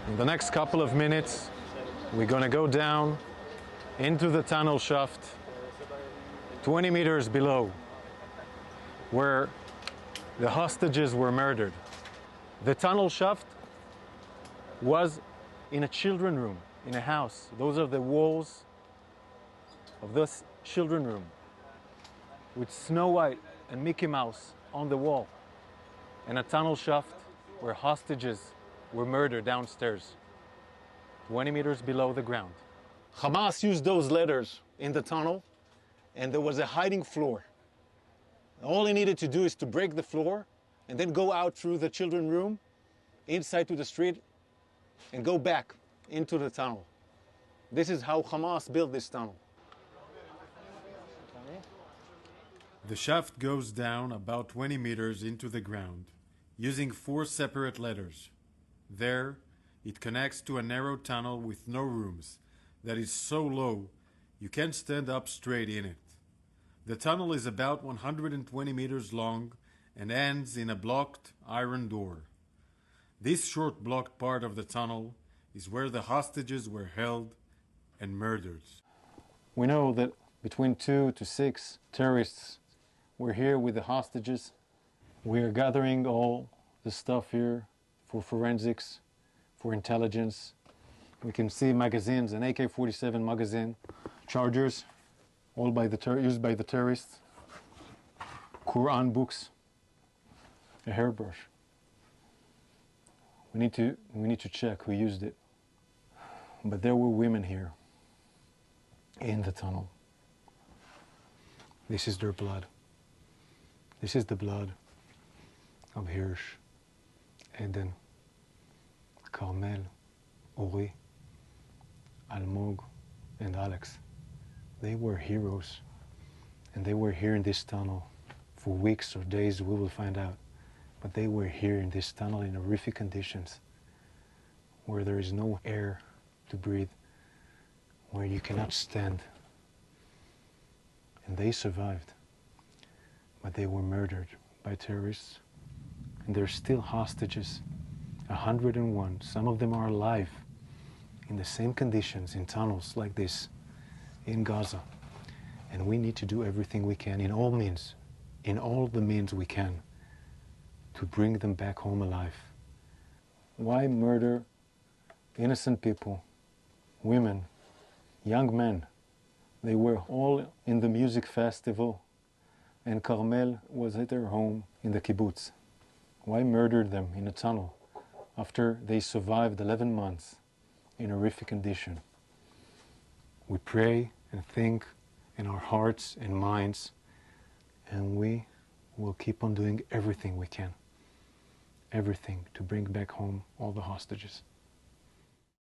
In the next couple of minutes, we're going to go down into the tunnel shaft 20 meters below, where the hostages were murdered. The tunnel shaft was in a children's room, in a house. Those are the walls of this children's room, with Snow White and Mickey Mouse on the wall, and a tunnel shaft where hostages were murdered downstairs, 20 meters below the ground. Hamas used those letters in the tunnel, and there was a hiding floor. All he needed to do is to break the floor and then go out through the children's room, inside to the street, and go back into the tunnel. This is how Hamas built this tunnel. The shaft goes down about 20 meters into the ground, using 4 separate letters. There, it connects to a narrow tunnel with no rooms that is so low you can't stand up straight in it. The tunnel is about 120 meters long and ends in a blocked iron door. This short blocked part of the tunnel is where the hostages were held and murdered. We know that between 2 to 6 terrorists were here with the hostages. We are gathering all the stuff here for forensics, for intelligence. We can see magazines, an AK-47 magazine, chargers, all used by the terrorists, Quran books, a hairbrush. We need to check who used it. But there were women here in the tunnel. This is their blood. This is the blood of Hersh, Eden, Carmel, Ori, Almog, and Alex. They were heroes, and they were here in this tunnel for weeks or days, we will find out. But they were here in this tunnel in horrific conditions, where there is no air to breathe, where you cannot stand. And they survived, but they were murdered by terrorists, and they're still hostages, 101. Some of them are alive in the same conditions, in tunnels like this, in Gaza. And we need to do everything we can, in all the means we can, to bring them back home alive. Why murder innocent people, women, young men? They were all in the music festival, and Carmel was at their home in the kibbutz. Why murder them in a tunnel after they survived 11 months in horrific condition? We pray and think in our hearts and minds, and we will keep on doing everything we can, everything to bring back home all the hostages.